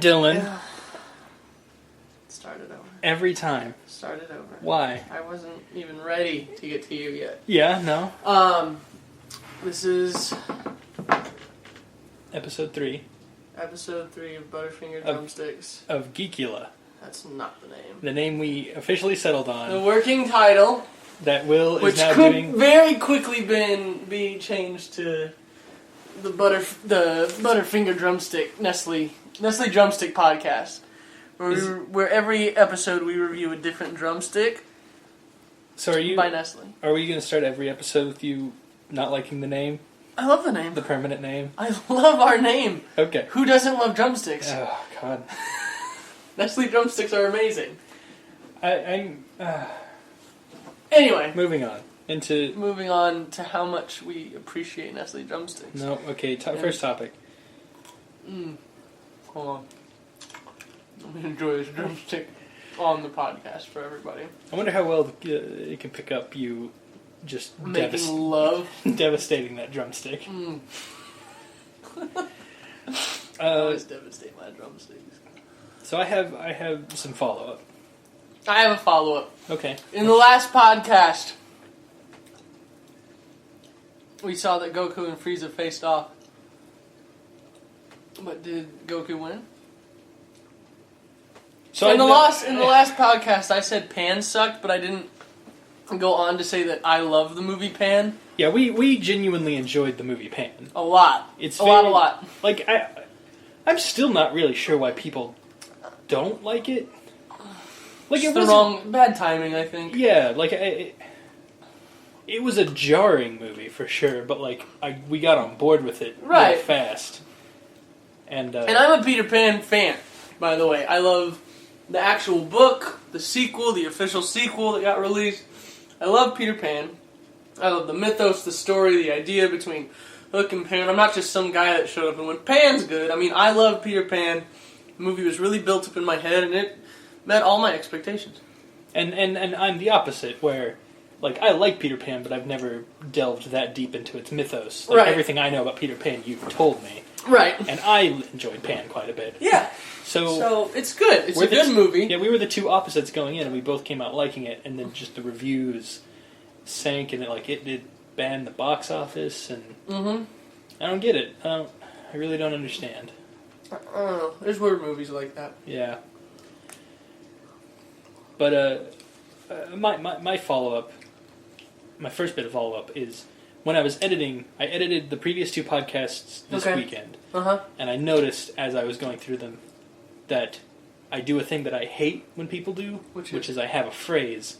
Dylan. Started over. Every time. Started over. Why? I wasn't even ready to get to you yet. Yeah, no. This is episode 3. Episode 3 of Butterfinger Drumsticks. Of Geekula. That's not the name. The name we officially settled on. The working title. That Will is now doing. Which could very quickly be changed to the Butterfinger Drumstick Nestle Drumstick Podcast, where every episode we review a different drumstick. So by Nestle. Are we going to start every episode with you not liking the name? I love the name. The permanent name? I love our name. Okay. Who doesn't love drumsticks? Oh, God. Nestle drumsticks are amazing. Anyway. Moving on to how much we appreciate Nestle drumsticks. No, okay. First topic. Hold on. Let me enjoy this drumstick on the podcast for everybody. I wonder how well it can pick up you just making love. Devastating that drumstick. I always devastate my drumsticks. So I have some follow-up. I have a follow-up. Okay. In the last podcast, we saw that Goku and Frieza faced off. But did Goku win? So in the last podcast, I said Pan sucked, but I didn't go on to say that I love the movie Pan. Yeah, we genuinely enjoyed the movie Pan. A lot. It's a lot. Like I'm still not really sure why people don't like it. Like it was bad timing, I think. Yeah, like it was a jarring movie for sure, but like we got on board with it real fast. And I'm a Peter Pan fan, by the way. I love the actual book, the sequel, the official sequel that got released. I love Peter Pan. I love the mythos, the story, the idea between Hook and Pan. I'm not just some guy that showed up and went, Pan's good. I mean, I love Peter Pan. The movie was really built up in my head, and it met all my expectations. And I'm the opposite, where like I like Peter Pan, but I've never delved that deep into its mythos. Like everything I know about Peter Pan, you've told me. Right. And I enjoyed Pan quite a bit. Yeah. So it's good. It's a good movie. Yeah, we were the two opposites going in, and we both came out liking it, and then just the reviews sank, and it did ban the box office, and I don't get it. I really don't understand. I don't know. There's weird movies like that. Yeah. But my follow-up, my first bit of follow-up is when I was editing, I edited the previous 2 podcasts this weekend. And I noticed as I was going through them that I do a thing that I hate when people do, which is I have a phrase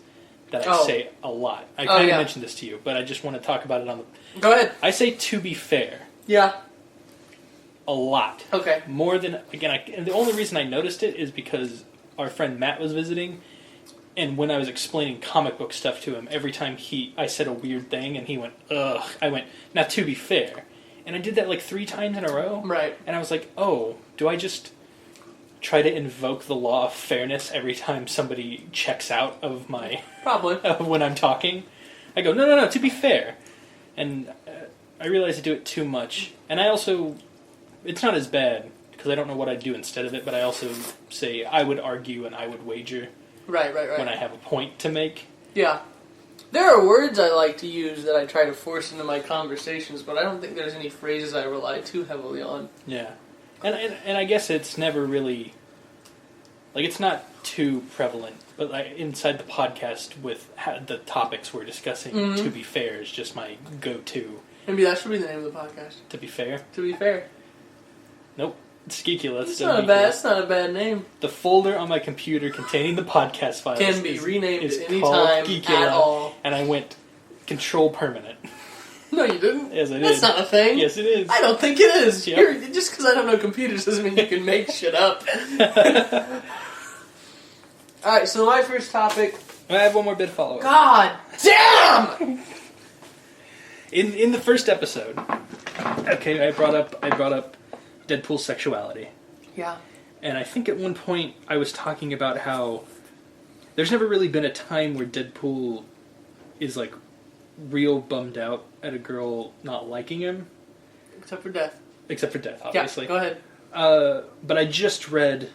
that I say a lot. I kind of mentioned this to you, but I just want to talk about it on the... Go ahead. I say "to be fair." Yeah. A lot. Okay. More than... Again, and the only reason I noticed it is because our friend Matt was visiting, and when I was explaining comic book stuff to him, every time I said a weird thing, and he went, ugh, I went, now to be fair. And I did that like 3 times in a row. Right. And I was like, oh, do I just try to invoke the law of fairness every time somebody checks out of my... Probably. when I'm talking? I go, no, to be fair. And I realize I do it too much. And I also... It's not as bad, because I don't know what I'd do instead of it, but I also say I would argue and I would wager. Right. When I have a point to make. Yeah. There are words I like to use that I try to force into my conversations, but I don't think there's any phrases I rely too heavily on. Yeah. And I guess it's never really... Like, it's not too prevalent, but like inside the podcast with the topics we're discussing, to be fair is just my go-to. Maybe that should be the name of the podcast. To be fair? To be fair. Nope. It's Geekula. It's not a bad name. The folder on my computer containing the podcast files can be renamed is at any called time Geekula, at all. and I went Control Permanent. No, you didn't. Yes, I did. That's not a thing. Yes, it is. I don't think it is. Yep. Just because I don't know computers doesn't mean you can make shit up. Alright, so my first topic... I have one more bit of follow-up. God damn! In the first episode, okay, I brought up Deadpool's sexuality. Yeah. And I think at one point I was talking about how there's never really been a time where Deadpool is like real bummed out at a girl not liking him. Except for death. Except for death, obviously. Yeah, go ahead. But I just read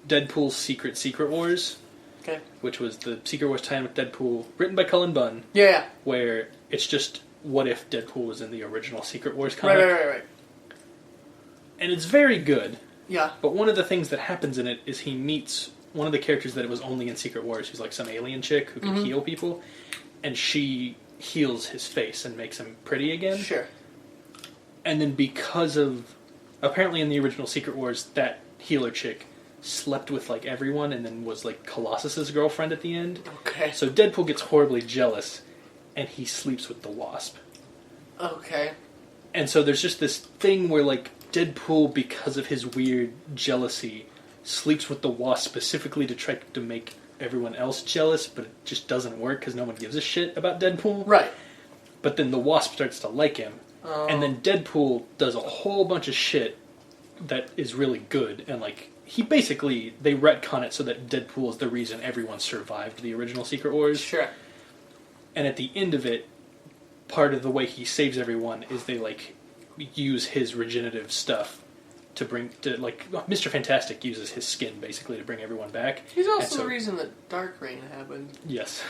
Deadpool's Secret Wars. Okay. Which was the Secret Wars tie-in with Deadpool, written by Cullen Bunn. Yeah. Where it's just, what if Deadpool was in the original Secret Wars comic? Right. And it's very good. Yeah. But one of the things that happens in it is he meets one of the characters that it was only in Secret Wars, who's like some alien chick who can heal people, and she heals his face and makes him pretty again. Sure. And then because of... Apparently in the original Secret Wars, that healer chick slept with like everyone and then was like Colossus's girlfriend at the end. Okay. So Deadpool gets horribly jealous and he sleeps with the Wasp. Okay. And so there's just this thing where like Deadpool, because of his weird jealousy, sleeps with the Wasp specifically to try to make everyone else jealous, but it just doesn't work because no one gives a shit about Deadpool. Right. But then the Wasp starts to like him. And then Deadpool does a whole bunch of shit that is really good, and like they retcon it so that Deadpool is the reason everyone survived the original Secret Wars. Sure. And at the end of it, part of the way he saves everyone is they like use his regenerative stuff to Mr. Fantastic uses his skin basically to bring everyone back. He's also the reason that Dark Reign happened. Yes,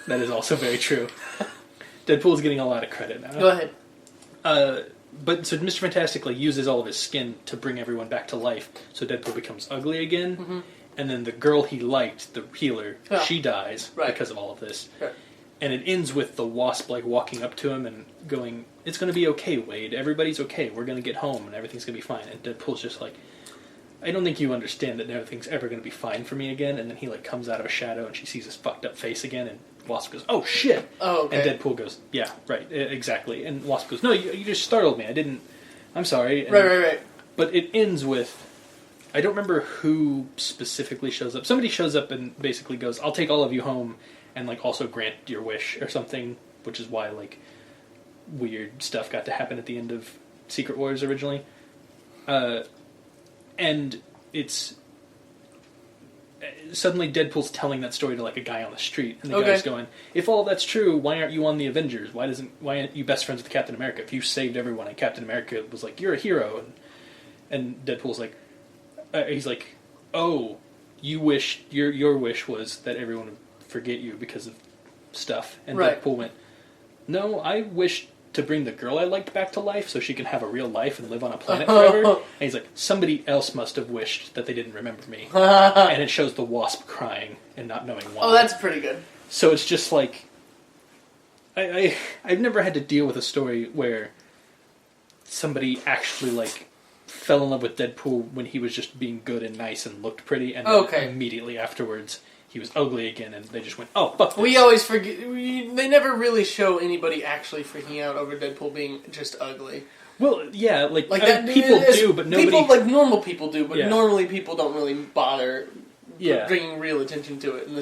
that is also very true. Deadpool's getting a lot of credit now. Go ahead. But so Mr. Fantastic uses all of his skin to bring everyone back to life, so Deadpool becomes ugly again, and then the girl he liked, the healer, she dies because of all of this. Right. And it ends with the Wasp walking up to him and going, "It's going to be okay, Wade. Everybody's okay. We're going to get home and everything's going to be fine." And Deadpool's just like, "I don't think you understand that everything's ever going to be fine for me again." And then he comes out of a shadow and she sees his fucked up face again, and Wasp goes, "Oh shit!" Oh, okay. And Deadpool goes, "Yeah, right, exactly." And Wasp goes, "No, you just startled me. I'm sorry." And, Right. But it ends with, I don't remember who specifically shows up. Somebody shows up and basically goes, "I'll take all of you home and also grant your wish," or something, which is why weird stuff got to happen at the end of Secret Wars originally. And it's... Suddenly Deadpool's telling that story to a guy on the street, and the guy's going, "If all that's true, why aren't you on the Avengers? Why aren't you best friends with Captain America? If you saved everyone and Captain America was like, you're a hero." And Deadpool's he's like, "Oh, you wish your wish was that everyone would forget you because of stuff." And Deadpool went, "No, I wish to bring the girl I liked back to life so she can have a real life and live on a planet forever." And he's like, "Somebody else must have wished that they didn't remember me." And it shows the Wasp crying and not knowing why. Oh, that's pretty good. So it's just I've never had to deal with a story where somebody actually fell in love with Deadpool when he was just being good and nice and looked pretty, and then immediately afterwards he was ugly again, and they just went, "Oh, fuck this." We always forget... They never really show anybody actually freaking out over Deadpool being just ugly. Well, yeah, people do, but nobody... People, normal people do, but normally people don't really bother bringing real attention to it, and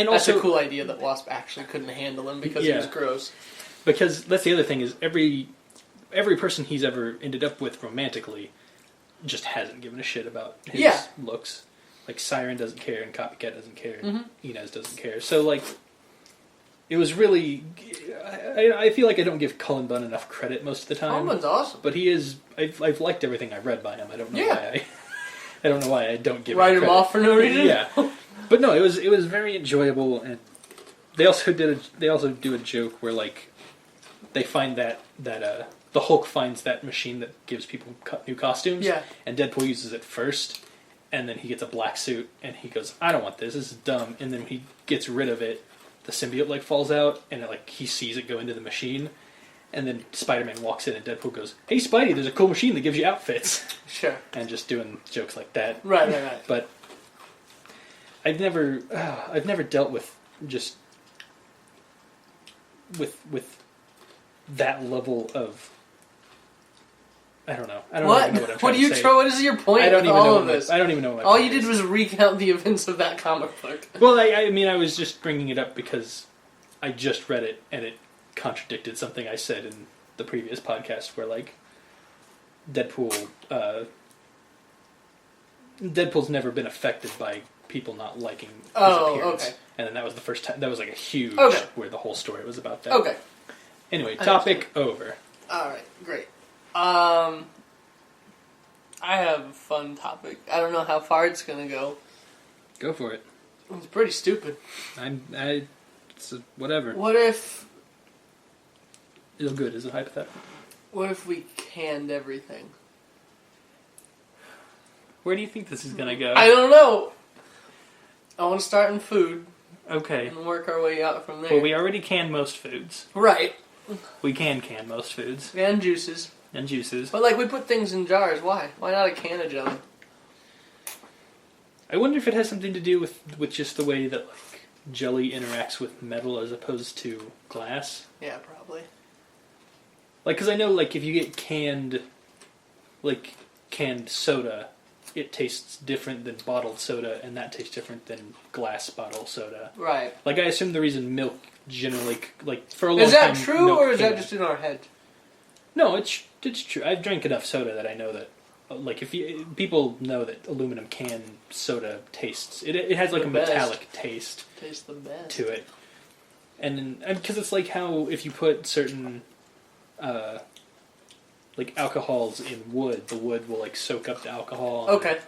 that's a cool idea that Wasp actually couldn't handle him because he was gross. Because that's the other thing, is every person he's ever ended up with romantically just hasn't given a shit about his looks. Siren doesn't care, and Copycat doesn't care, and Inez doesn't care. So, it was really... I feel like I don't give Cullen Bunn enough credit most of the time. Cullen Bunn's awesome. But he is... I've liked everything I've read by him. I don't know why I don't know why I don't give him credit. Write him off for no reason? Yeah. But no, it was very enjoyable, and they also do a joke where, they find that the Hulk finds that machine that gives people new costumes, and Deadpool uses it first, and then he gets a black suit, and he goes, "I don't want this. This is dumb." And then he gets rid of it. The symbiote falls out, and he sees it go into the machine, And then Spider-Man walks in and Deadpool goes, "Hey Spidey, there's a cool machine that gives you outfits." Sure. And just doing jokes like that. Right. But I've never dealt with just with that level of. I don't know. I don't even know what I'm trying to say. What is your point with all of this? I don't even know what all you did was recount the events of that comic book. Well, I was just bringing it up because I just read it and it contradicted something I said in the previous podcast where, like, Deadpool's never been affected by people not liking his appearance. Okay. And then that was the first time. That was like a huge where the whole story was about that. Okay. Anyway, topic over. Alright, great. I have a fun topic. I don't know how far it's gonna go. Go for it. It's pretty stupid. It's whatever. What if... Is it good? Is it hypothetical? What if we canned everything? Where do you think this is gonna go? I don't know. I want to start in food. Okay. And work our way out from there. Well, we already can most foods. Right. We can most foods. And juices. And juices. But, like, we put things in jars. Why? Why not a can of jelly? I wonder if it has something to do with just the way that, like, jelly interacts with metal as opposed to glass. Yeah, probably. Like, because I know, like, if you get canned soda, it tastes different than bottled soda, and that tastes different than glass bottle soda. Right. Like, I assume the reason milk generally, like, for a long time... Is that true, or is that just in our head? No, it's true. I've drank enough soda that I know that, like, people know that aluminum can soda tastes... It has, like, a metallic taste. Tastes the best. To it. And because it's like how if you put certain... like alcohols in wood, the wood will like soak up the alcohol. Okay.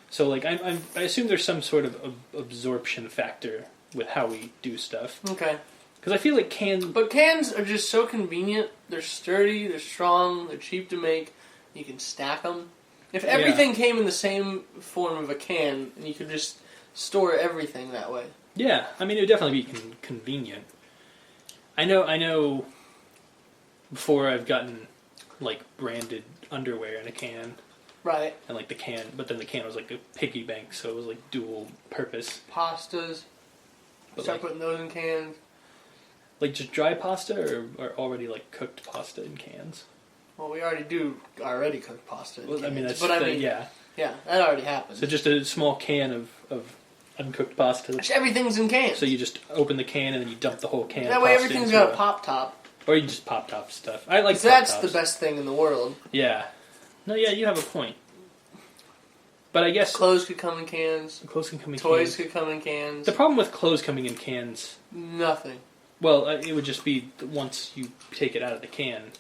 So like I assume there's some sort of absorption factor with how we do stuff. Okay. Because I feel like cans... But cans are just so convenient. They're sturdy, they're strong, they're cheap to make. You can stack them. If everything came in the same form of a can, and you could just store everything that way. Yeah, I mean it would definitely be convenient. I know. Before I've gotten like branded underwear in a can. Right. And like but then the can was like a piggy bank, so it was like dual purpose. Pastas. Start putting those in cans. Like just dry pasta or already like cooked pasta in cans? Well, we already do cooked pasta in cans. I mean, yeah. Yeah, that already happens. So just a small can of uncooked pasta. Everything's in cans. So you just open the can and then you dump the whole can. That way everything's got a pop top. Or you just pop top stuff. I like that's the best thing in the world. Yeah. No, yeah, you have a point. But I guess... Clothes could come in cans. Clothes can come in Toys could come in cans. The problem with clothes coming in cans... Nothing. Well, it would just be once you take it out of the can,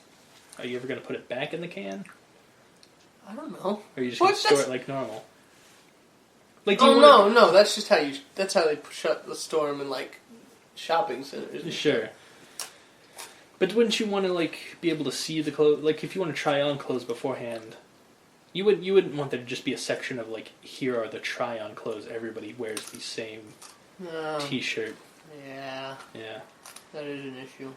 are you ever going to put it back in the can? I don't know. Or are you just going to store it like normal? Like, no, that's just how they store them in, like, shopping centers. Sure. But wouldn't you want to like be able to see the clothes? Like if you want to try on clothes beforehand, you wouldn't want there to just be a section of like here are the try on clothes. Everybody wears the same T-shirt. Yeah. Yeah. That is an issue.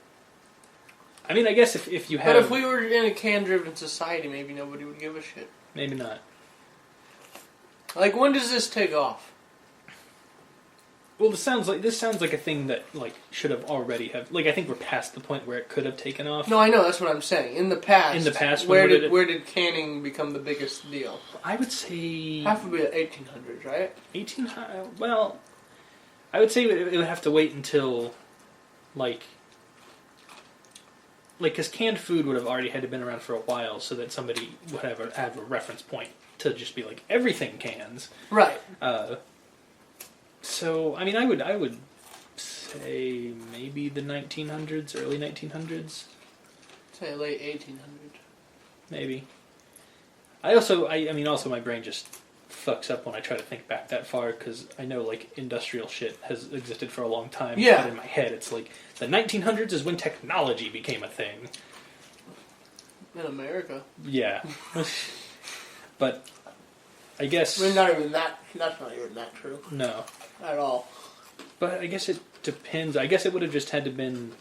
I mean, I guess if you have... But if we were in a can-driven society, maybe nobody would give a shit. Maybe not. Like, when does this take off? Well, this sounds like a thing that like should have already have... Like, I think we're past the point where it could have taken off. No, I know, that's what I'm saying. In the past, where did canning become the biggest deal? I would say... Half would be the 1800s, right? 1800... Well, I would say it would have to wait until, like, because canned food would have already had to been around for a while, so that somebody would have a reference point to just be like everything cans. Right. So I mean, I would say maybe the 1900s, early 1900s. Say late 1800s. Maybe. I mean, also my brain just fucks up when I try to think back that far, because I know, like, industrial shit has existed for a long time. Yeah. But in my head, it's like, the 1900s is when technology became a thing. In America. Yeah. But, I guess... I mean, that's not even that true. No. At all. But I guess it depends. I guess it would have just had to been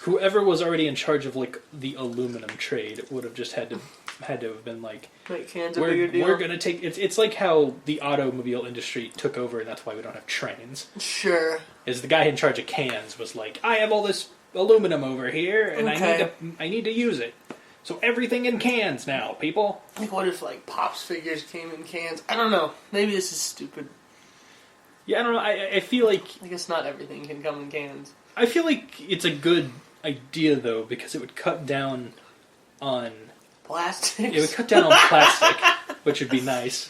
Whoever was already in charge of like the aluminum trade would have just had to have been like, cans a bigger deal. We're gonna take it's like how the automobile industry took over, and that's why we don't have trains. Sure. Is the guy in charge of cans was like, I have all this aluminum over here, and I need to use it. So everything in cans now, people. Like, what if like Pops figures came in cans? I don't know. Maybe this is stupid. Yeah, I don't know. I feel like I guess not everything can come in cans. I feel like it's a good idea though, because it would cut down on plastics. It would cut down on plastic, which would be nice.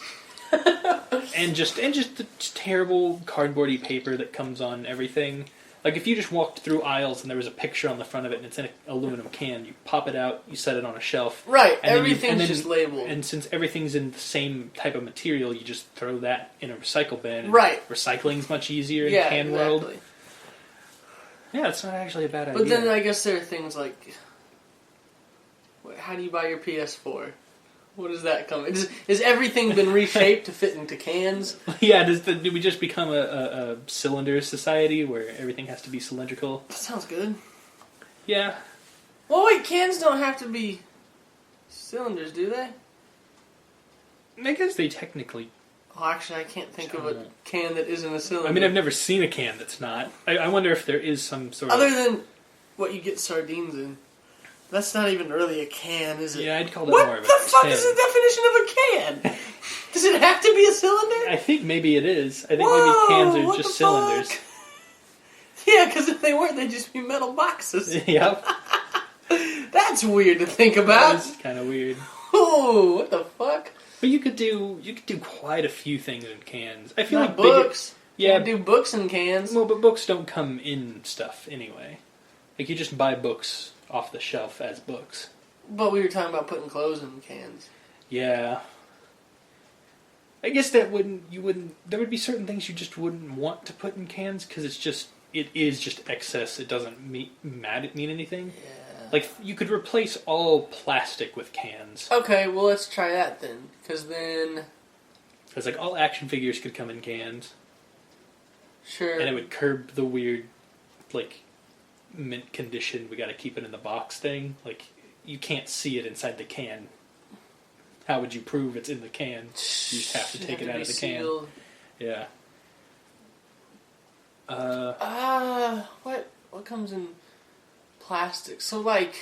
and just the terrible cardboardy paper that comes on everything. Like if you just walked through aisles and there was a picture on the front of it and it's in an aluminum can, you pop it out, you set it on a shelf. Right, everything's just labeled. And since everything's in the same type of material, you just throw that in a recycle bin. And right. Recycling's much easier in the can world. Yeah, it's not actually a bad idea. But then I guess there are things like, how do you buy your PS4? What does that come? Has everything been reshaped to fit into cans? Yeah, do we just become a cylinder society where everything has to be cylindrical? That sounds good. Yeah. Well, wait, cans don't have to be cylinders, do they? I guess they technically... Oh, actually, I can't think of a can that isn't a cylinder. I mean, I've never seen a can that's not. I wonder if there is some sort of... Other than what you get sardines in. That's not even really a can, is it? Yeah, I'd call that more more of a tin. What the fuck tin. is the definition of a can? Does it have to be a cylinder? I think maybe it is. I think maybe cans are just cylinders. Yeah, because if they weren't, they'd just be metal boxes. Yep. That's weird to think about. That's kind of weird. Oh, what the fuck? But you could do quite a few things in cans. I feel not like books. Yeah, you do books in cans. Well, but books don't come in stuff anyway. Like you just buy books off the shelf as books. But we were talking about putting clothes in cans. Yeah. I guess there would be certain things you just wouldn't want to put in cans because it is just excess. It doesn't mean anything. Yeah. Like you could replace all plastic with cans. Okay, well let's try that then. Because then... Because like all action figures could come in cans. Sure. And it would curb the weird, like... mint condition, we gotta keep it in the box thing. Like, you can't see it inside the can. How would you prove it's in the can? You just have to take it out of the sealed. Can. Yeah. What comes in plastic? So like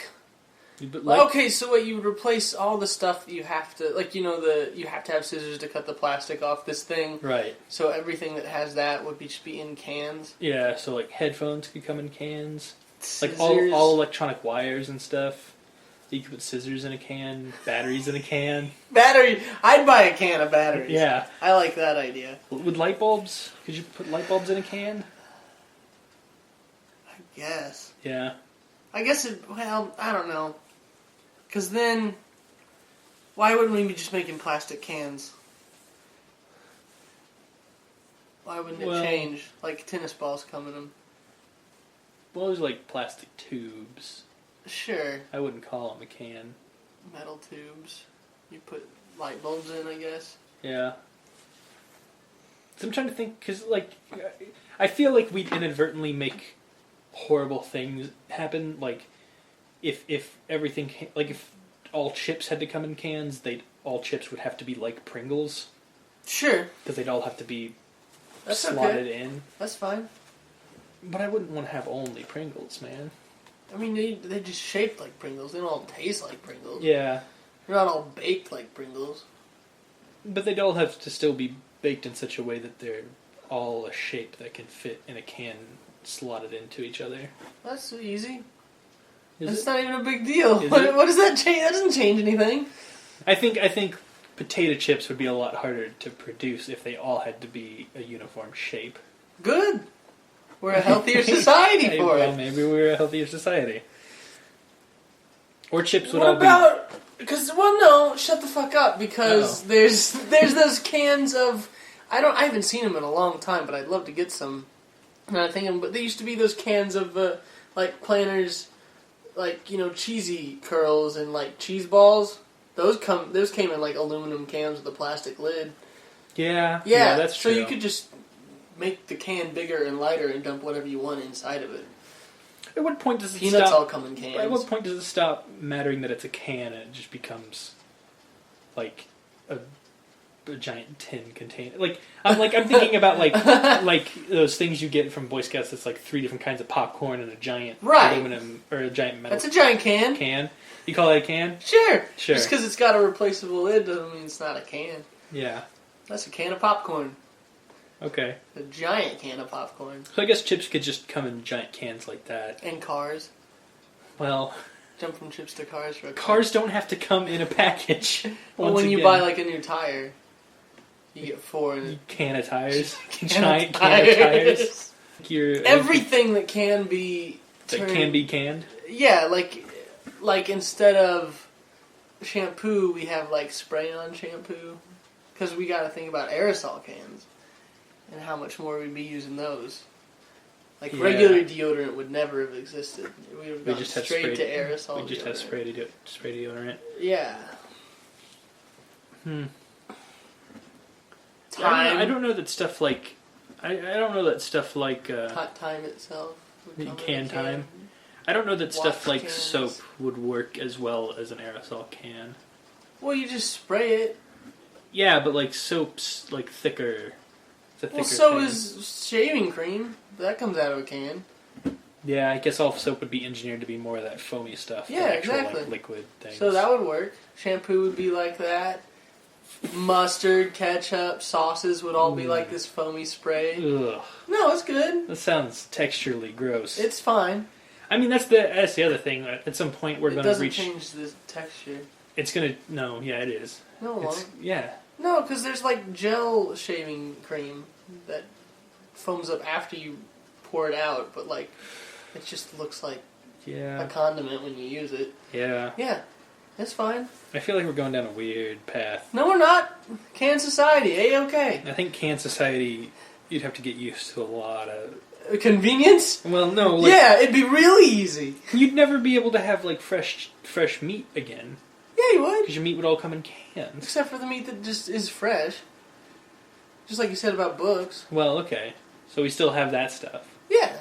like, okay, so what, you would replace all the stuff that you have to, like, you know, you have to have scissors to cut the plastic off this thing. Right. So everything that has that would just be in cans. Yeah, so like headphones could come in cans. Scissors. Like all electronic wires and stuff. You could put scissors in a can, batteries in a can. Battery! I'd buy a can of batteries. Yeah. I like that idea. With light bulbs? Could you put light bulbs in a can? I guess. Yeah. I guess I don't know. Because then, why wouldn't we be just making plastic cans? Why wouldn't it change? Like tennis balls come in them. Well, there's like plastic tubes. Sure. I wouldn't call them a can. Metal tubes. You put light bulbs in, I guess. Yeah. So I'm trying to think, because like, I feel like we'd inadvertently make horrible things happen. Like, if everything, like if all chips had to come in cans, all chips would have to be like Pringles. Sure. Because they'd all have to be That's slotted okay. in. That's fine. But I wouldn't want to have only Pringles, man. I mean, they're just shaped like Pringles. They don't all taste like Pringles. Yeah. They're not all baked like Pringles. But they'd all have to still be baked in such a way that they're all a shape that can fit in a can slotted into each other. That's easy. That's not even a big deal. What does that change? That doesn't change anything. I think potato chips would be a lot harder to produce if they all had to be a uniform shape. Good. We're a healthier society for it. Maybe we're a healthier society. Or chips would all be... What about... Because, no, shut the fuck up, because there's those cans of... I haven't seen them in a long time, but I'd love to get some. And I'm thinking, but there used to be those cans of, like, Planters, like, you know, cheesy curls and, like, cheese balls. Those came in, like, aluminum cans with a plastic lid. Yeah, that's true. So you could just make the can bigger and lighter and dump whatever you want inside of it. At what point does it Peanuts stop? all come in cans. At what point does it stop mattering that it's a can and it just becomes like a giant tin container? I'm thinking about like those things you get from Boy Scouts. That's like 3 different kinds of popcorn and a giant aluminum or a giant metal. That's a giant can. Can you call that a can? Sure. Just because it's got a replaceable lid doesn't mean it's not a can. Yeah. That's a can of popcorn. Okay. A giant can of popcorn. So I guess chips could just come in giant cans like that. And cars. Well, jump from chips to cars for a car. Cars don't have to come in a package. Well, when you buy like a new tire, you get 4 can of tires. Giant can of tires. Everything that can be that can be canned. Yeah, like instead of shampoo, we have like spray-on shampoo, because we got to think about aerosol cans and how much more we'd be using those. Like regular deodorant would never have existed. We would have gone straight to aerosol. We just have spray deodorant. Yeah. Time. I don't know that stuff like. I don't know that stuff like. Hot Time itself. Can time. I don't know that stuff like cans. soap would work as well as an aerosol can. Well, you just spray it. Yeah, but like soap's like thicker. Well, so is shaving cream. That comes out of a can. Yeah, I guess all soap would be engineered to be more of that foamy stuff. Yeah, actual, exactly. Like, liquid things. So that would work. Shampoo would be like that. Mustard, ketchup, sauces would all be like this foamy spray. Ugh. No, it's good. That sounds texturally gross. It's fine. I mean, that's the other thing. At some point, we're going to reach. It doesn't change the texture. It's going to. No, yeah, it is. No, it won't. Yeah. No, because there's like gel shaving cream that foams up after you pour it out, but like it just looks like a condiment when you use it. Yeah. Yeah, it's fine. I feel like we're going down a weird path. No, we're not. Can Society, A-okay. I think Can Society, you'd have to get used to a lot of... Convenience? Well, no. Yeah, it'd be really easy. You'd never be able to have like fresh meat again. Yeah, you would. Because your meat would all come in cans. Except for the meat that just is fresh. Just like you said about books. Well, okay. So we still have that stuff. Yeah.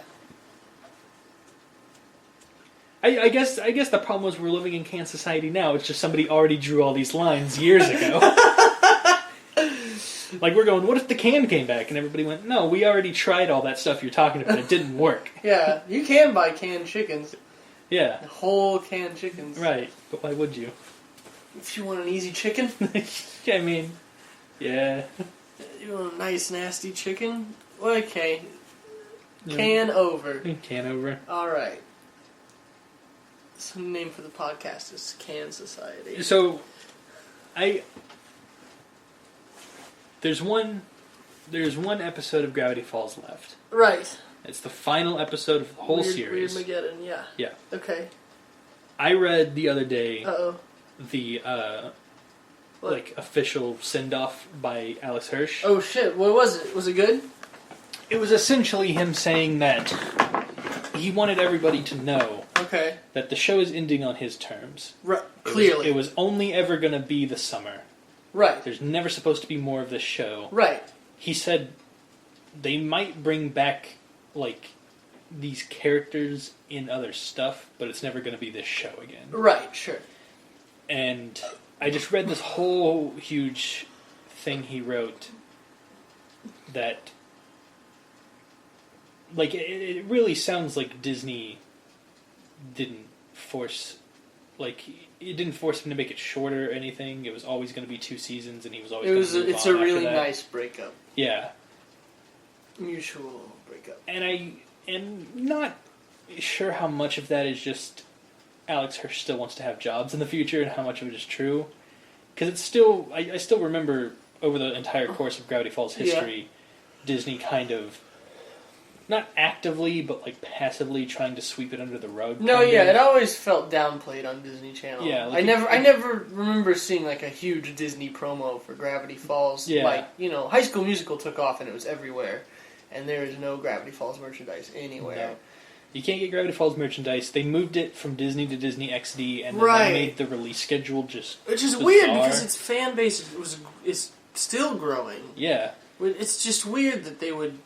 I guess the problem was we're living in Can Society now. It's just somebody already drew all these lines years ago. Like we're going, what if the can came back? And everybody went, no, we already tried all that stuff you're talking about. It didn't work. Yeah, you can buy canned chickens. Yeah. Whole canned chickens. Right, but why would you? If you want an easy chicken. I mean, yeah. You want a nice, nasty chicken? Okay. Can over. Can over. Alright. So the name for the podcast is Can Society. So, there's one episode of Gravity Falls left. Right. It's the final episode of the whole series. Weird-mageddon, yeah. Yeah. Okay. I read the other day the official send-off by Alex Hirsch. Oh shit, what was it? Was it good? It was essentially him saying that he wanted everybody to know that the show is ending on his terms. Right. Clearly. It was only ever going to be the summer. Right. There's never supposed to be more of this show. Right. He said they might bring back, like, these characters in other stuff, but it's never going to be this show again. Right, sure. And I just read this whole huge thing he wrote that, like, it really sounds like Disney didn't force, like, it didn't force him to make it shorter or anything. It was always going to be 2 seasons, and he was always going to move on. It's a really nice breakup. Yeah. Mutual breakup. And I am not sure how much of that is just Alex Hirsch still wants to have jobs in the future and how much of it is true. Because it's still... I still remember over the entire course of Gravity Falls history, Disney kind of... Not actively, but like passively trying to sweep it under the rug. No, yeah, it always felt downplayed on Disney Channel. Yeah, like I never remember seeing like a huge Disney promo for Gravity Falls. Yeah. Like, you know, High School Musical took off and it was everywhere, and there is no Gravity Falls merchandise anywhere. No. You can't get Gravity Falls merchandise. They moved it from Disney to Disney XD, and then they made the release schedule just which is bizarre. Weird because its fan base is still growing. Yeah, It's just weird that they would.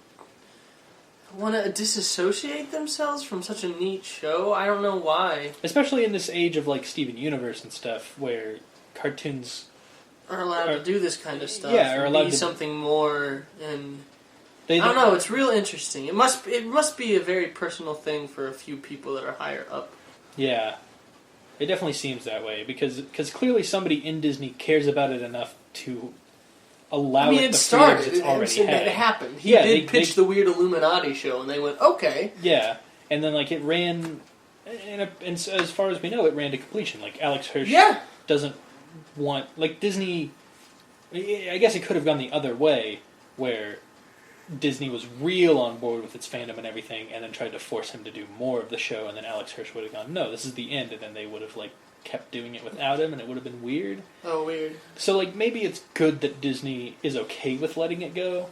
want to disassociate themselves from such a neat show. I don't know why. Especially in this age of like Steven Universe and stuff, where cartoons are allowed to do this kind of stuff. Yeah, are allowed to something more. And I don't know. It's real interesting. It must be a very personal thing for a few people that are higher up. Yeah, it definitely seems that way because clearly somebody in Disney cares about it enough to allow it the freedoms it's already had. It happened. He did pitch the weird Illuminati show, and they went, okay. Yeah, and then like it ran, and as far as we know, it ran to completion. Like Alex Hirsch doesn't want like Disney. I guess it could have gone the other way, where Disney was real on board with its fandom and everything, and then tried to force him to do more of the show, and then Alex Hirsch would have gone, no, this is the end, and then they would have like kept doing it without him, and it would have been weird. Oh, weird. So, like, maybe it's good that Disney is okay with letting it go,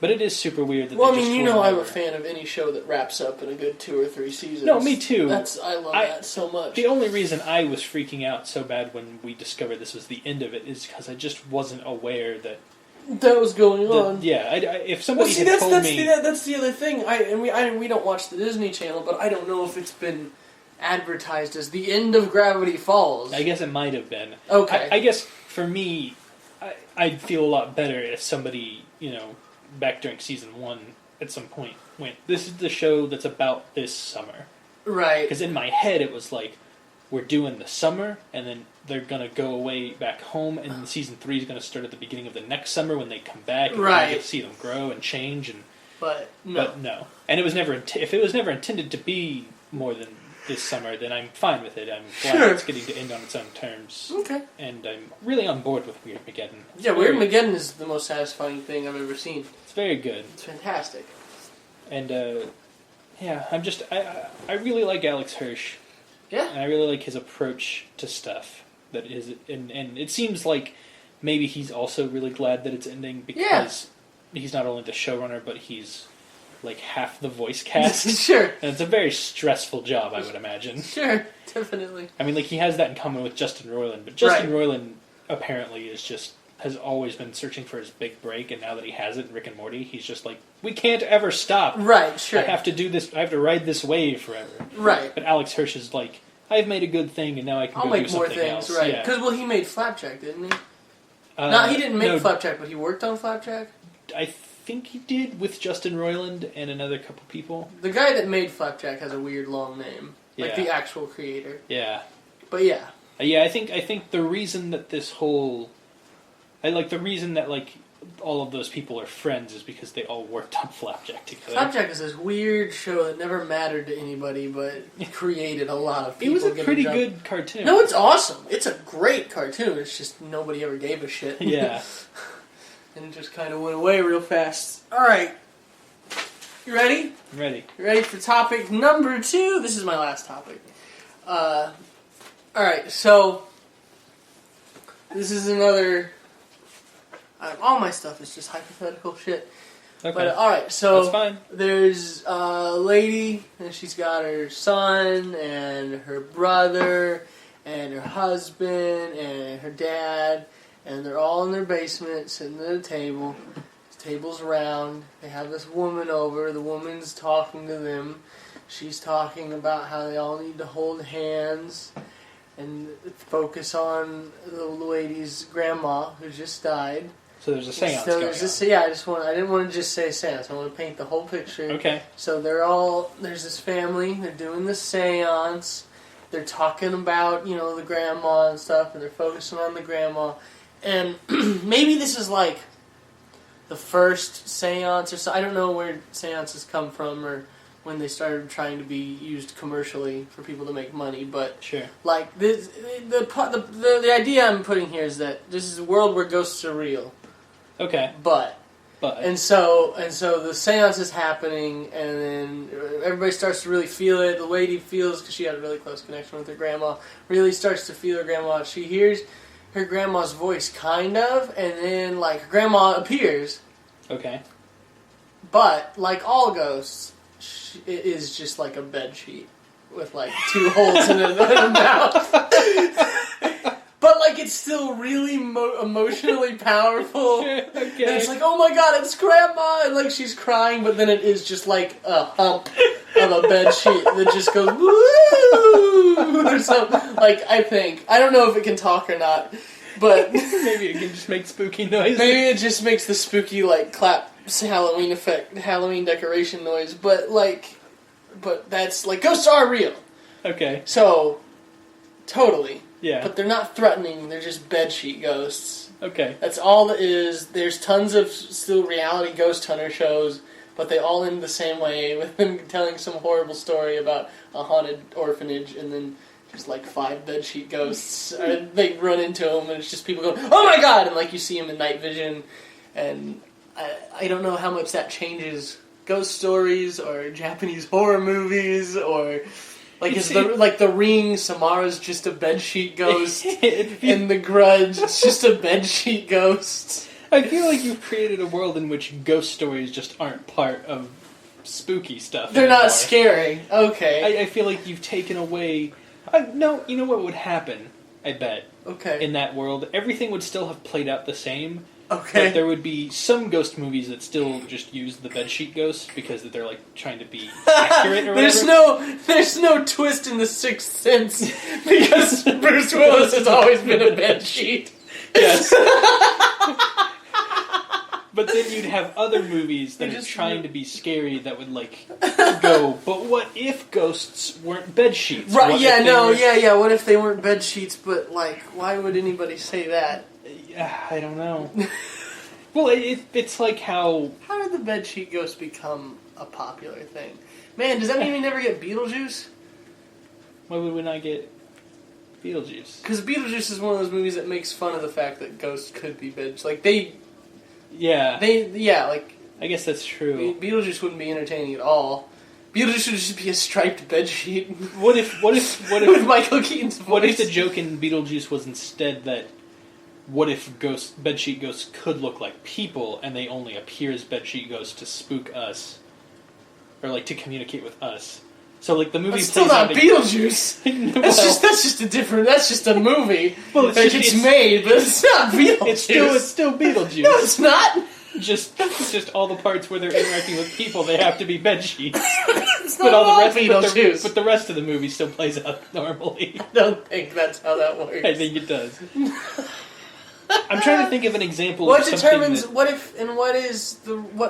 but it is super weird that I'm a fan of any show that wraps up in a good 2 or 3 seasons. No, me too. I love that so much. The only reason I was freaking out so bad when we discovered this was the end of it is because I just wasn't aware that was going on. Yeah, if somebody had told me... That's the other thing. We don't watch the Disney Channel, but I don't know if it's been advertised as the end of Gravity Falls. I guess it might have been. Okay. I guess for me, I'd feel a lot better if somebody, back during season 1 at some point went, this is the show that's about this summer. Right. Because in my head it was like, we're doing the summer, and then they're going to go away back home, and then season 3 is going to start at the beginning of the next summer when they come back, and right. you get to see them grow and change. But no. And it was never if it was never intended to be more than this summer, then I'm fine with it. I'm glad it's getting to end on its own terms. Okay. And I'm really on board with Weirdmageddon. Weirdmageddon is the most satisfying thing I've ever seen. It's very good. It's fantastic. And, I really like Alex Hirsch. Yeah. And I really like his approach to stuff. And it seems like maybe he's also really glad that it's ending because he's not only the showrunner, but he's like half the voice cast. Sure. And it's a very stressful job, I would imagine. Sure, definitely. I mean, like, he has that in common with Justin Roiland, but Justin Roiland apparently has always been searching for his big break, and now that he has it in Rick and Morty, he's just like, we can't ever stop. Right, sure. I have to do this, I have to ride this wave forever. Right. But Alex Hirsch is like, I've made a good thing, and now I can go do something else. Right. Because, he made Flapjack, didn't he? No, he didn't make Flapjack, but he worked on Flapjack? I think he did with Justin Roiland and another couple people. The guy that made Flapjack has a weird long name. Like the actual creator. Yeah. But yeah. Yeah, I think the reason that the reason that all of those people are friends is because they all worked on Flapjack together. Flapjack is this weird show that never mattered to anybody, but created a lot of people. It was a pretty good cartoon. No, it's awesome. It's a great cartoon. It's just nobody ever gave a shit. Yeah. And it just kind of went away real fast. Alright. You ready? I'm ready. You ready for topic number 2? This is my last topic. Alright, so this is another... all my stuff is just hypothetical shit. Okay. But alright, so that's fine. There's a lady, and she's got her son, and her brother, and her husband, and her dad, and they're all in their basement, sitting at a table. The table's round. They have this woman over. The woman's talking to them. She's talking about how they all need to hold hands and focus on the lady's grandma who just died. So there's a seance going on. I didn't want to just say seance. I want to paint the whole picture. Okay. So there's this family. They're doing the seance. They're talking about, the grandma and stuff, and they're focusing on the grandma. And maybe this is like the first seance or so. I don't know where seances come from or when they started trying to be used commercially for people to make money, but sure. Like the idea I'm putting here is that this is a world where ghosts are real. Okay. But and so the seance is happening, and then everybody starts to really feel it. The lady feels, because she had a really close connection with her grandma, really starts to feel her grandma. She hears her grandma's voice, kind of, and then her grandma appears. Okay. But like all ghosts, it is just like a bed sheet with 2 holes in her mouth. But like it's still really emotionally powerful. Sure, okay. And it's like, oh my god, it's Grandma! And like she's crying, but then it is just like a hump of a bed sheet that just goes woo or something. Like, I think. I don't know if it can talk or not, but maybe it can just make spooky noise. Maybe it just makes the spooky, like, clap Halloween effect, Halloween decoration noise, but that's, like, ghosts are real. Okay. So, totally. Yeah. But they're not threatening, they're just bedsheet ghosts. Okay. That's all it is. There's tons of still reality ghost hunter shows, but they all end the same way, with them telling some horrible story about a haunted orphanage, and then just like 5 bedsheet ghosts. They run into them, and it's just people going, "Oh my god!" And like you see them in night vision, and I don't know how much that changes ghost stories or Japanese horror movies or. Like the Ring, Samara's just a bedsheet ghost, and The Grudge, it's just a bedsheet ghost. I feel like you've created a world in which ghost stories just aren't part of spooky stuff. They're anymore. not scary. Okay. I feel like you've taken away. No, you know what would happen? I bet. Okay. In that world, everything would still have played out the same. Okay. But there would be some ghost movies that still just use the bedsheet ghosts because they're like trying to be accurate or whatever. There's no twist in The Sixth Sense because Bruce Willis has always been a bedsheet. Yes. But then you'd have other movies that are trying to be scary that would like go, but what if ghosts weren't bedsheets? Right, yeah. What if they weren't bedsheets, but like, why would anybody say that? I don't know. Well, it's like how... How did the bedsheet ghost become a popular thing? Man, does that mean we never get Beetlejuice? Why would we not get Beetlejuice? Because Beetlejuice is one of those movies that makes fun of the fact that ghosts could be beds. Like, like... I guess that's true. Beetlejuice wouldn't be entertaining at all. Beetlejuice would just be a striped bedsheet. What if With Michael Keaton's voice. What if the joke in Beetlejuice was instead that... What if bedsheet ghosts could look like people, and they only appear as bedsheet ghosts to spook us, or like to communicate with us? So like the movie that's still not Beetlejuice. That's just a different. That's just a movie. Well, it's made, but it's not Beetlejuice. It's still Beetlejuice. No, it's not. Just all the parts where they're interacting with people, they have to be bedsheets. It's not all Beetlejuice. But the rest of the movie still plays out normally. I don't think that's how that works. I think it does. I'm trying to think of an example. What of determines that... what is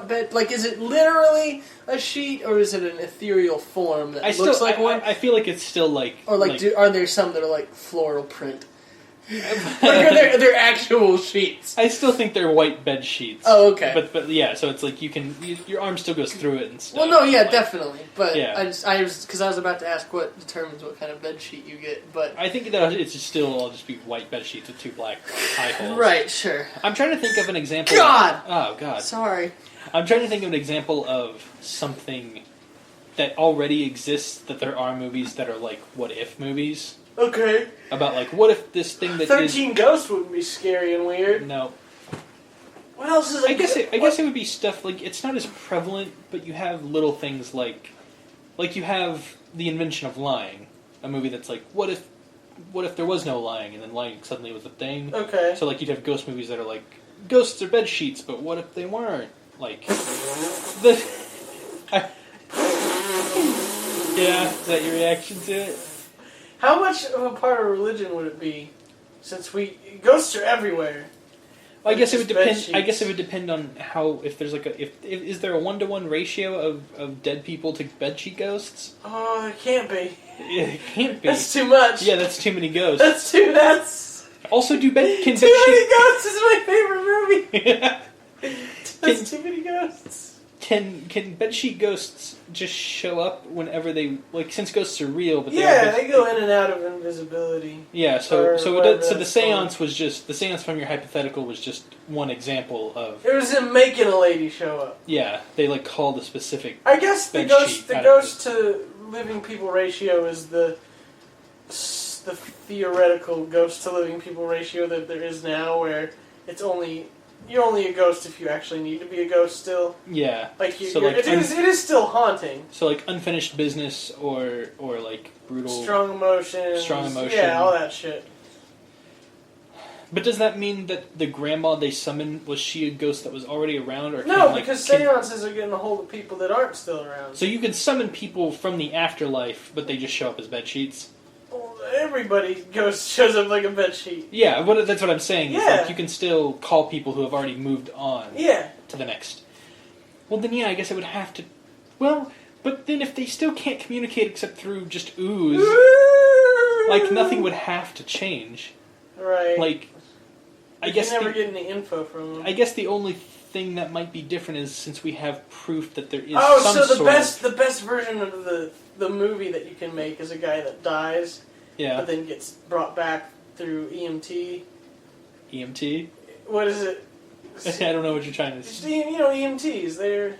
bed? Like, is it literally a sheet, or is it an ethereal form that looks like one? I feel like it's still like. Or are there some that are like floral print? Like, are there actual sheets? I still think they're white bed sheets. Oh, okay. But yeah, so it's like your arm still goes through it and stuff. Well, no, yeah, definitely. But yeah. I was about to ask what determines what kind of bed sheet you get. But I think that it's still all just be white bed sheets with 2 black eye holes. Right, sure. I'm trying to think of an example. Oh God. Sorry. I'm trying to think of an example of something that already exists. That there are movies that are like what if movies. Okay. About like, what if this thing that 13 Ghosts wouldn't be scary and weird. No. What else is I guess it would be stuff like, it's not as prevalent, but you have little things like you have The Invention of Lying, a movie that's like, what if there was no lying, and then lying suddenly was a thing. Okay. So like you'd have ghost movies that are like, ghosts are bed sheets, but what if they weren't? Like yeah, is that your reaction to it? How much of a part of religion would it be? Since ghosts are everywhere. Well, I guess it would depend. I guess it would depend on how. If there's like if is there a 1-to-1 ratio of dead people to bedsheet ghosts? Oh, it can't be. It can't be. That's too much. Yeah, that's too many ghosts. That's. Also, too many ghosts is my favorite movie. That's too many ghosts. Can bedsheet ghosts just show up whenever they like? Since ghosts are real, but they go in and out of invisibility. Yeah, so the seance was just the seance from your hypothetical was just one example of. It was him making a lady show up. Yeah, they like called a specific. I guess the ghost to living people ratio is the theoretical ghost to living people ratio that there is now, where you're only a ghost if you actually need to be a ghost still. Yeah. Like it is still haunting. So like unfinished business or like brutal strong emotions. Yeah, all that shit. But does that mean that the grandma they summoned, was she a ghost that was already around? Or no, because seances are getting a hold of people that aren't still around. So you can summon people from the afterlife, but they just show up as bedsheets? Well, everybody shows up like a bedsheet. Yeah, that's what I'm saying. Yeah. It's like you can still call people who have already moved on to the next. Well, then, yeah, I guess it would have to... Well, but then if they still can't communicate except through just ooze, like, nothing would have to change. Right. Like, I guess you never get any info from them. I guess the only thing that might be different is since we have proof that there is the best version of the movie that you can make is a guy that dies, but then gets brought back through EMT. EMT? What is it? I don't know what you're trying to say. You know, EMTs, they're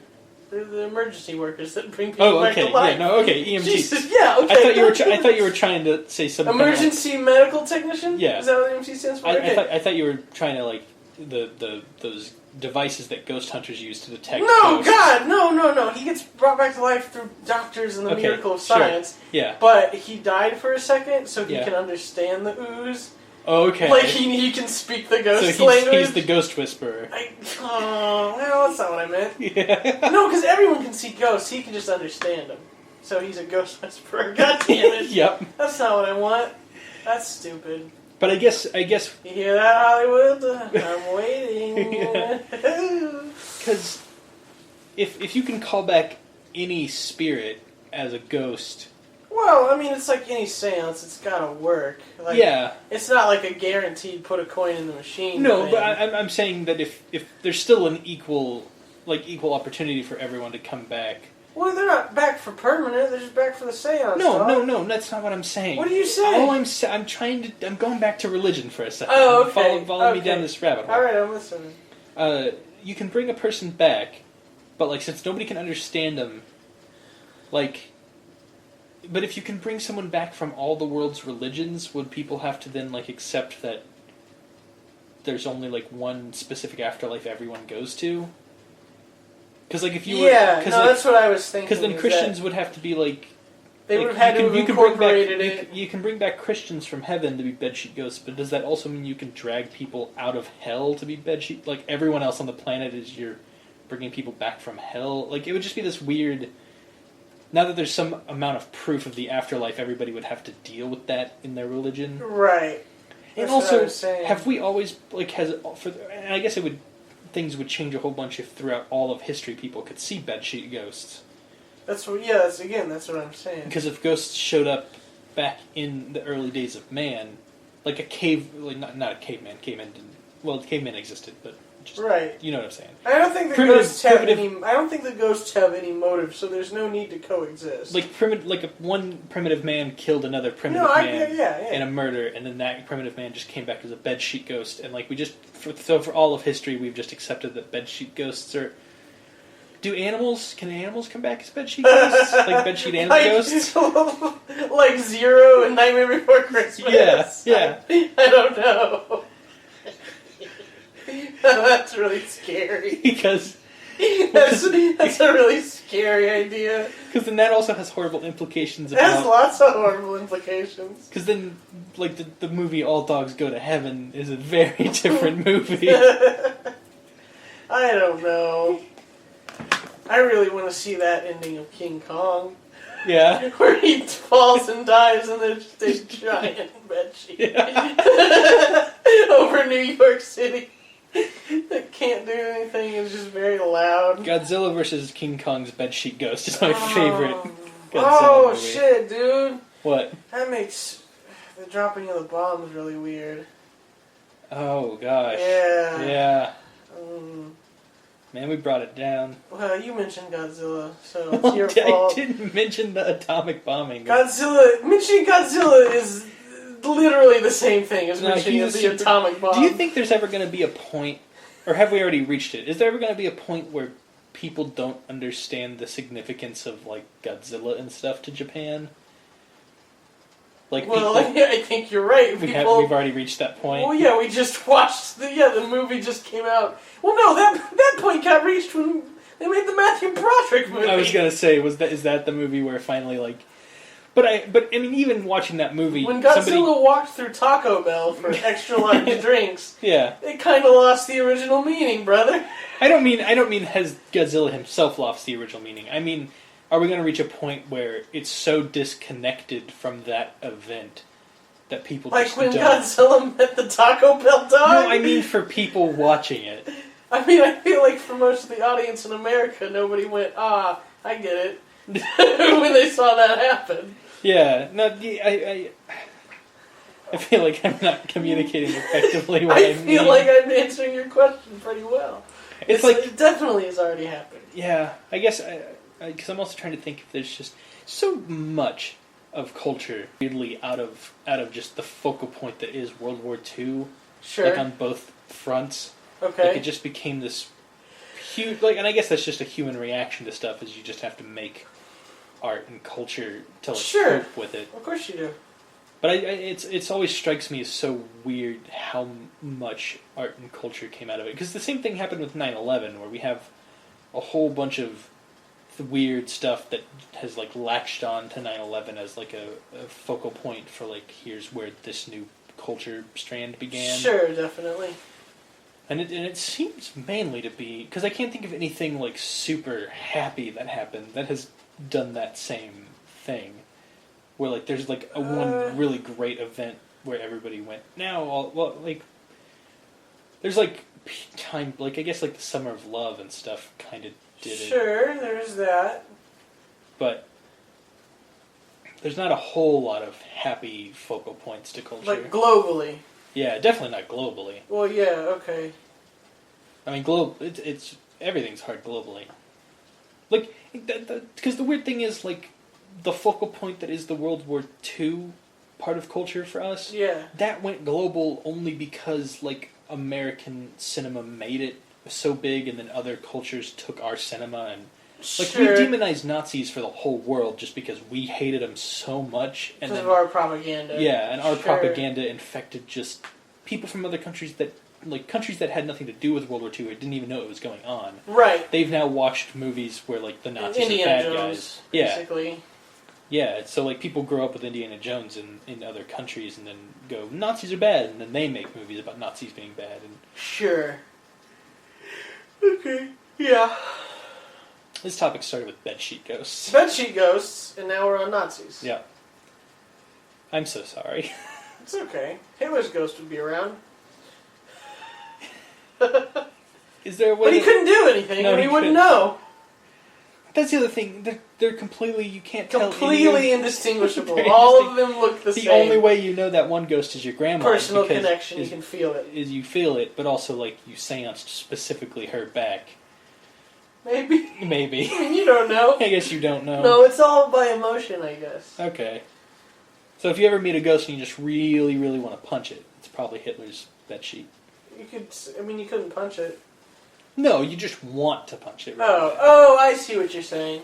the emergency workers that bring people back to life. EMT. Jesus, yeah, okay. I thought you were trying to say something. Emergency medical technician? Yeah. Is that what EMT stands for? I thought you were trying to, like, those devices that ghost hunters use to detect ghosts. God, no. He gets brought back to life through doctors and the miracle of science. Sure. Yeah. But he died for a second, so he can understand the ooze. Okay. Like, he can speak the ghost language? He's the ghost whisperer. Well, that's not what I meant. Yeah. No, because everyone can see ghosts. He can just understand them. So he's a ghost whisperer. God damn it. Yep. That's not what I want. That's stupid. But I guess... You hear that, Hollywood? I'm waiting. Because if you can call back any spirit as a ghost... Well, I mean, it's like any seance. It's got to work. Like, it's not like a guaranteed put a coin in the machine thing. But I'm saying that if there's still an equal opportunity for everyone to come back... Well, they're not back for permanent. They're just back for the seance. No, that's not what I'm saying. What are you saying? I'm going back to religion for a second. Oh, okay. Follow me down this rabbit hole. All right, I'm listening. You can bring a person back, but like since nobody can understand them, like. But if you can bring someone back from all the world's religions, would people have to then like accept that there's only like one specific afterlife everyone goes to? Because like if you that's what I was thinking. Because then Christians would have to be like they would have had to have incorporated it. You can bring back Christians from heaven to be bedsheet ghosts, but does that also mean you can drag people out of hell to be bedsheet? Like everyone else on the planet is you're bringing people back from hell. Like it would just be this weird. Now that there's some amount of proof of the afterlife, everybody would have to deal with that in their religion, right? And also, have we always and I guess things would change a whole bunch if throughout all of history people could see bedsheet ghosts. That's what I'm saying. Because if ghosts showed up back in the early days of man, like a cave, like not a caveman. Caveman cavemen existed, but just, you know what I'm saying. I don't think the ghosts have any motive, so there's no need to coexist. Like one primitive man killed another primitive man in a murder, and then that primitive man just came back as a bedsheet ghost, and like for all of history, we've just accepted that bedsheet ghosts are. Can animals come back as bedsheet ghosts? Like bedsheet animal ghosts? Like Zero and Nightmare Before Christmas? Yeah. I don't know. That's really scary. Because... That's a really scary idea. Because then that also has horrible implications about... It has lots of horrible implications. Because then, like, the movie All Dogs Go to Heaven is a very different movie. I don't know. I really want to see that ending of King Kong. Yeah. Where he falls and dies and there's just a giant bedsheet over New York City. That can't do anything. It's just very loud. Godzilla vs. King Kong's bedsheet ghost is my favorite Godzilla movie. Shit, dude. What? That makes the dropping of the bombs really weird. Oh, gosh. Yeah. Man, we brought it down. Well, you mentioned Godzilla, so it's your fault. I didn't mention the atomic bombing. Mentioning Godzilla is literally the same thing as mentioning the atomic bomb. Do you think there's ever going to be a point, or have we already reached it? Is there ever going to be a point where people don't understand the significance of like Godzilla and stuff to Japan? Like, I think you're right. We've already reached that point. Well, yeah, we just watched the movie just came out. Well, no, that point got reached when they made the Matthew Broderick movie. I was gonna say, is that the movie where finally like But I mean, even watching that movie, when Godzilla walked through Taco Bell for extra large drinks, yeah, it kind of lost the original meaning, brother. I don't mean has Godzilla himself lost the original meaning. I mean, are we going to reach a point where it's so disconnected from that event that people like just when don't... Godzilla met the Taco Bell dog? No, I mean for people watching it. I mean, I feel like for most of the audience in America, nobody went, I get it, when they saw that happen. Yeah, no, I feel like I'm not communicating effectively what I mean. I feel like I'm answering your question pretty well. It's like... It definitely has already happened. Yeah, I guess, because I'm also trying to think if there's just so much of culture weirdly out of just the focal point that is World War II. Sure. Like on both fronts. Okay. Like it just became this huge, like, and I guess that's just a human reaction to stuff, is you just have to make art and culture to like cope with it. Of course you do. But it's always strikes me as so weird how much art and culture came out of it. Because the same thing happened with 9/11, where we have a whole bunch of weird stuff that has like latched on to 9/11 as like a focal point for like, here's where this new culture strand began. Sure, definitely. And it seems mainly to be, because I can't think of anything like super happy that happened that has done that same thing. Where like there's like one really great event where everybody went, there's like time, like I guess like the Summer of Love and stuff kind of did it. Sure, there's that. But there's not a whole lot of happy focal points to culture. Like globally. Yeah, definitely not globally. Well, yeah, okay. I mean, it's everything's hard globally. Like, because the weird thing is, like, the focal point that is the World War II part of culture for us, that went global only because, like, American cinema made it so big, and then other cultures took our cinema and... Like, we demonized Nazis for the whole world just because we hated them so much. And because of our propaganda. Yeah, and our propaganda infected just people from other countries that had nothing to do with World War II or didn't even know it was going on. Right. They've now watched movies where, like, the Nazis Indiana are bad Jones, guys. basically. Yeah, so, like, people grow up with Indiana Jones in other countries and then go, Nazis are bad, and then they make movies about Nazis being bad. And sure. Okay. Yeah. This topic started with bedsheet ghosts. Bedsheet ghosts, and now we're on Nazis. Yeah. I'm so sorry. It's okay. Hitler's ghost would be around. Is there a way? But he couldn't do anything, and he wouldn't know. That's the other thing. They're completely, you can't tell. Completely indistinguishable. All of them look the same. The only way you know that one ghost is your grandma. Personal connection, you can feel it. Is you feel it, but also, like, you seanced specifically her back. Maybe. I mean, you don't know. I guess you don't know. No, it's all by emotion, I guess. Okay. So if you ever meet a ghost and you just really, really want to punch it, it's probably Hitler's bedsheet. You couldn't punch it. No, you just want to punch it. Oh, I see what you're saying.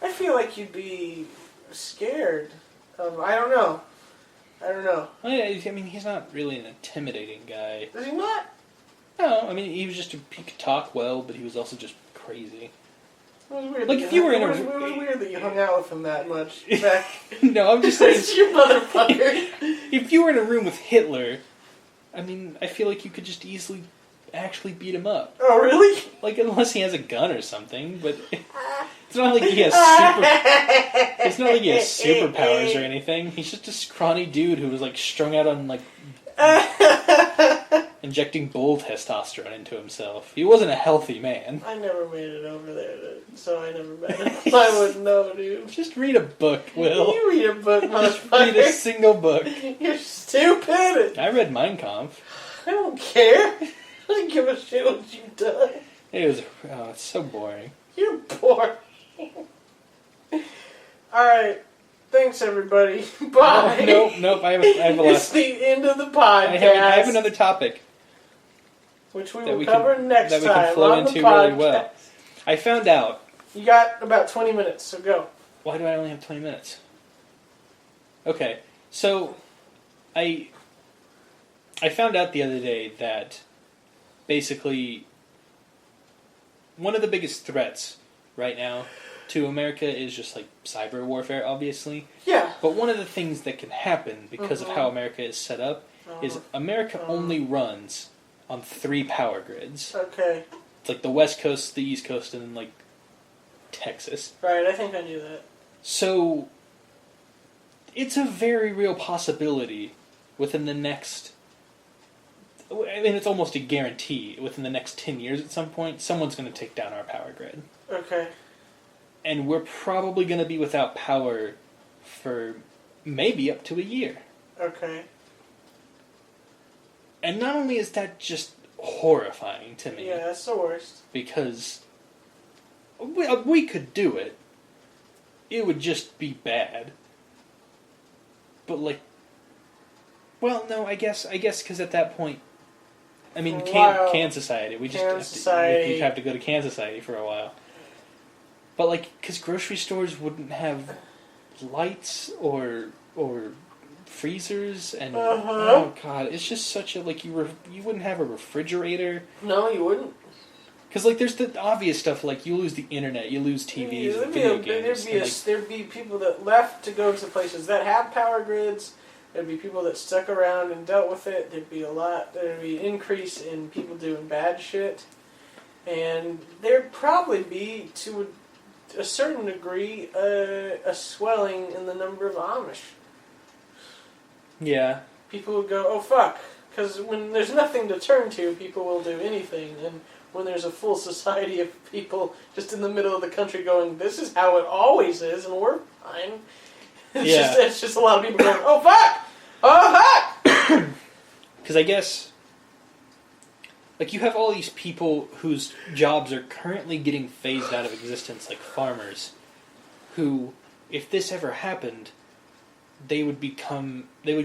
I feel like you'd be scared of, I don't know. I mean, he's not really an intimidating guy. Is he not? No, I mean, he could talk well, but he was also just crazy. It was weird. Like, if you were in a... It was weird that you hung out with him that much. No, I'm just saying... It's your motherfucker. If you were in a room with Hitler, I mean, I feel like you could just easily actually beat him up. Oh, really? Like, unless he has a gun or something, but... It's not like he has It's not like he has superpowers or anything. He's just a scrawny dude who was, like, strung out on, like... injecting bull testosterone into himself. He wasn't a healthy man. I never made it over there, so I never met him. I wouldn't know, dude. Just read a book, Will. You read a book, motherfucker. Just read a single book. You're stupid. I read Mein Kampf. I don't care. I don't give a shit what you've done. It's so boring. You're boring. Alright. Thanks, everybody. Bye. Oh, nope. I have a last... It's the end of the podcast. I have another topic. Which we will cover next time. That we can flow into really well. I found out... You got about 20 minutes, so go. Why do I only have 20 minutes? Okay, so... I found out the other day that basically one of the biggest threats right now to America is just like cyber warfare, obviously. Yeah. But one of the things that can happen because of how America is set up is America only runs on 3 power grids. Okay. It's like the West Coast, the East Coast, and then like Texas. Right, I think I knew that. So it's a very real possibility within the next... I mean, it's almost a guarantee within the next 10 years at some point, someone's going to take down our power grid. Okay. And we're probably going to be without power for maybe up to a year. Okay. And not only is that just horrifying to me... Yeah, that's the worst. Because we could do it. It would just be bad. But like... Well, no, I guess because at that point... I mean, Can Society. We'd have to go to Can Society for a while. But like, because grocery stores wouldn't have lights or freezers and oh god, it's just such a like you wouldn't have a refrigerator. No, you wouldn't. Because like, there's the obvious stuff like you lose the internet, you lose TVs, video games. There'd be people that left to go to places that have power grids. There'd be people that stuck around and dealt with it. There'd be an increase in people doing bad shit. And there'd probably be, to a certain degree, a swelling in the number of Amish. Yeah. People would go, oh fuck. Because when there's nothing to turn to, people will do anything. And when there's a full society of people just in the middle of the country going, this is how it always is, and we're fine. It's just a lot of people going, oh fuck! Oh fuck! Because I guess, like, you have all these people whose jobs are currently getting phased out of existence, like farmers, who, if this ever happened, they would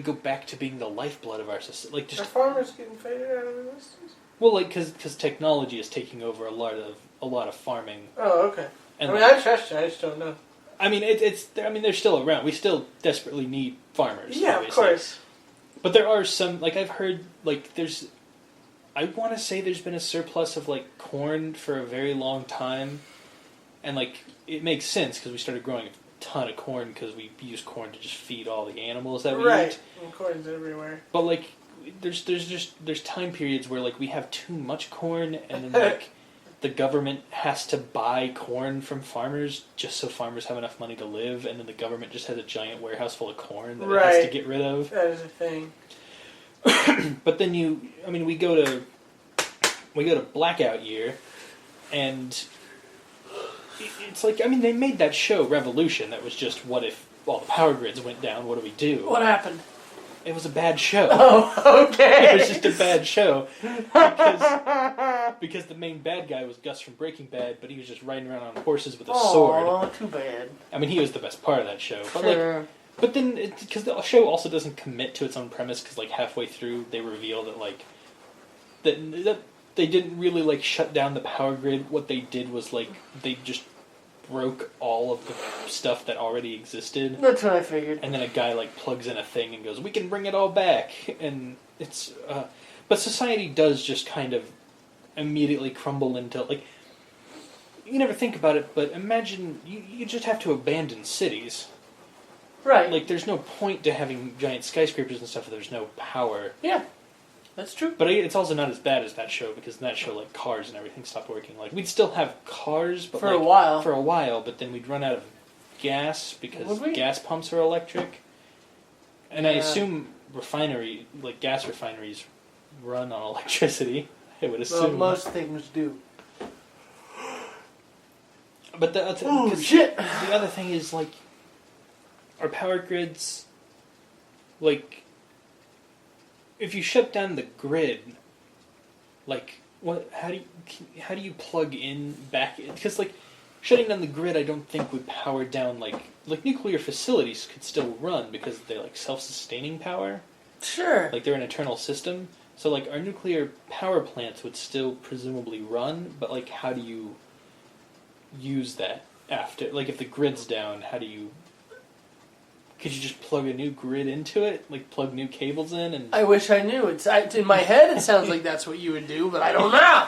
go back to being the lifeblood of our society. Like, just are farmers getting faded out of existence? Well, like, because technology is taking over a lot of farming. Oh, okay. And I trust you. I just don't know. I mean, they're still around. We still desperately need farmers. Yeah, obviously. Of course. But there are some, like, I've heard, like, I want to say there's been a surplus of, like, corn for a very long time. And, like, it makes sense because we started growing a ton of corn because we use corn to just feed all the animals that we eat. Right, and corn's everywhere. But, like, there's time periods where, like, we have too much corn and then, like, the government has to buy corn from farmers just so farmers have enough money to live, and then the government just has a giant warehouse full of corn that it has to get rid of. That is a thing. But then we go to blackout year, and it's like, I mean, they made that show Revolution that was just, what if all the power grids went down, what do we do? What happened? It was a bad show. Oh, okay. It was just a bad show. Because the main bad guy was Gus from Breaking Bad, but he was just riding around on horses with a sword. Oh, too bad. I mean, he was the best part of that show. But, sure. But then, because the show also doesn't commit to its own premise, because like halfway through they reveal that like that they didn't really like shut down the power grid. What they did was like they just broke all of the stuff that already existed. That's what I figured. And then a guy like plugs in a thing and goes, "We can bring it all back." And it's but society does just kind of immediately crumble into like, you never think about it, but imagine you just have to abandon cities. Right. Like, there's no point to having giant skyscrapers and stuff if there's no power. Yeah, that's true. But it's also not as bad as that show, because in that show, like, cars and everything stopped working. Like, we'd still have cars, but for a while. For a while, but then we'd run out of gas, because gas pumps are electric. And I assume gas refineries run on electricity. I would assume. Well, most things do. But the other thing is, like, our power grids, like, if you shut down the grid, like, how do you plug in back? Because, like, shutting down the grid, I don't think would power down, like nuclear facilities could still run because they're, like, self-sustaining power. Sure. Like, they're an eternal system. So, like, our nuclear power plants would still presumably run, but, like, how do you use that after? Like, if the grid's down, how do you... Could you just plug a new grid into it? Like, plug new cables in? And I wish I knew. It's in my head, it sounds like that's what you would do, but I don't know.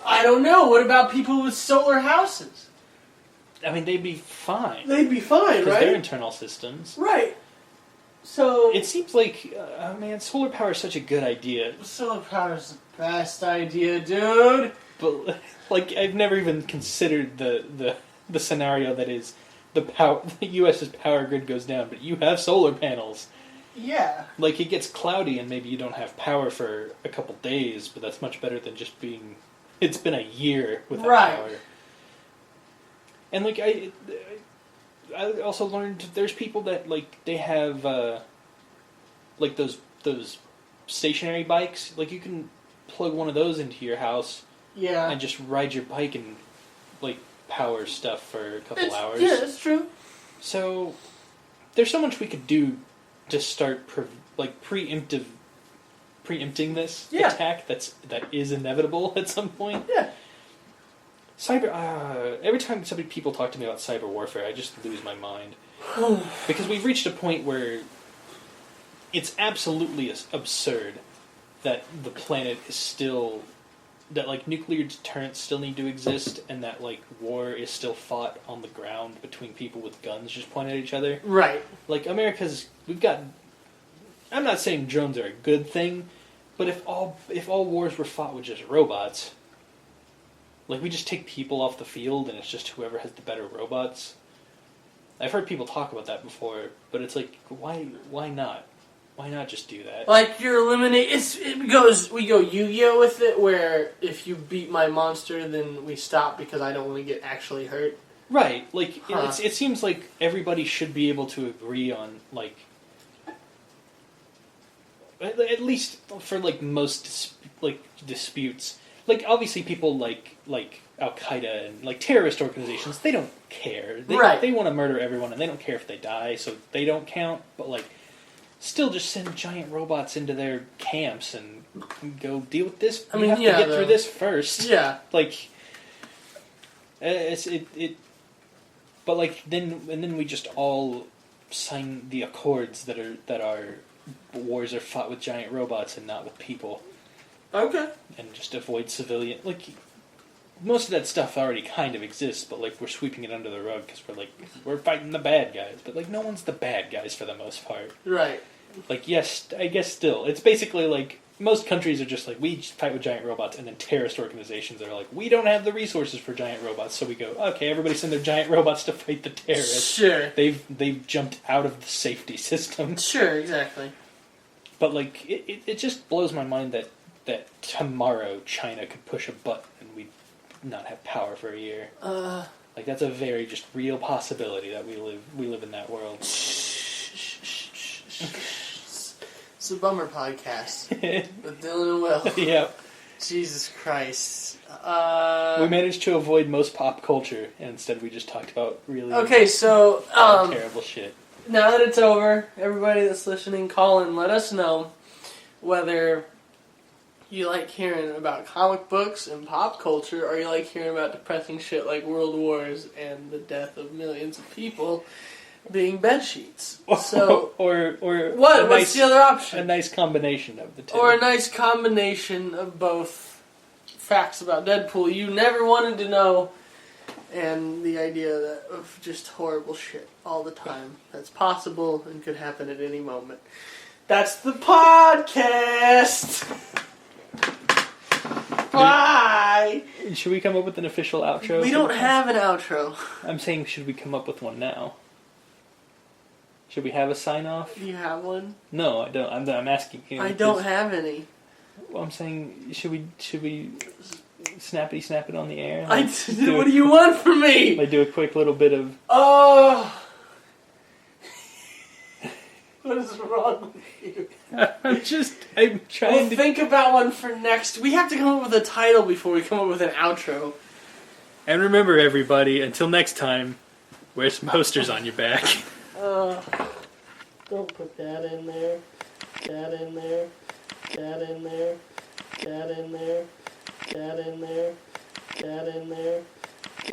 I don't know. What about people with solar houses? I mean, they'd be fine. They'd be fine, because right? they're internal systems. Right. So it seems like, man, solar power is such a good idea. Solar power is the best idea, dude. But like, I've never even considered the scenario that is the U.S.'s power grid goes down, but you have solar panels. Yeah. Like, it gets cloudy and maybe you don't have power for a couple days, but that's much better than just being. It's been a year without power. And like I also learned there's people that like they have like those stationary bikes. Like you can plug one of those into your house, and just ride your bike and like power stuff for a couple hours. Yeah, that's true. So there's so much we could do to start preempting this attack that is inevitable at some point. Yeah. Every time people talk to me about cyber warfare, I just lose my mind. Because we've reached a point where it's absolutely absurd that the planet is still... that, like, nuclear deterrents still need to exist, and that, like, war is still fought on the ground between people with guns just pointed at each other. Right. Like, we've got... I'm not saying drones are a good thing, but if all wars were fought with just robots... Like, we just take people off the field, and it's just whoever has the better robots. I've heard people talk about that before, but it's like, why not? Why not just do that? Like, you're eliminating... We go Yu-Gi-Oh! With it, where if you beat my monster, then we stop because I don't want to get actually hurt. Right. Like, it seems like everybody should be able to agree on, like... At least for, like, most, disputes... Like, obviously people like Al-Qaeda and, like, terrorist organizations, they don't care. They want to murder everyone, and they don't care if they die, so they don't count. But, like, still just send giant robots into their camps and go deal with this. We have to get through this first. Yeah. Like, but, like, then we just all sign the accords that our wars are fought with giant robots and not with people. Okay. And just avoid civilian... Like, most of that stuff already kind of exists, but, like, we're sweeping it under the rug because we're fighting the bad guys. But, like, no one's the bad guys for the most part. Right. Like, yes, I guess still. It's basically, like, most countries are just like, we fight with giant robots, and then terrorist organizations are like, we don't have the resources for giant robots, so we go, okay, everybody send their giant robots to fight the terrorists. Sure. They've jumped out of the safety system. Sure, exactly. But, like, it just blows my mind that tomorrow China could push a button and we'd not have power for a year. Like, that's a very just real possibility that we live in that world. It's a bummer podcast with Dylan and Will. Yep. Jesus Christ. We managed to avoid most pop culture, and instead we just talked about really terrible shit. Now that it's over, everybody that's listening, call and let us know whether you like hearing about comic books and pop culture, or you like hearing about depressing shit like world wars and the death of millions of people being bedsheets. So, or what's the other option? A nice combination of the two. Or a nice combination of both facts about Deadpool you never wanted to know, and the idea of just horrible shit all the time that's possible and could happen at any moment. That's the podcast! Bye! Should we come up with an official outro? We don't have an outro. I'm saying, should we come up with one now? Should we have a sign-off? Do you have one? No, I don't. I'm asking you. I don't have any. Well, I'm saying, should we snappity snap it on the air? What do you want from me? Like, do a quick little bit of... Oh! What is wrong with you? I'm trying to... think about one for next... We have to come up with a title before we come up with an outro. And remember, everybody, until next time, wear some posters on your back. Don't put that in there. That in there. That in there. That in there. That in there. That in there.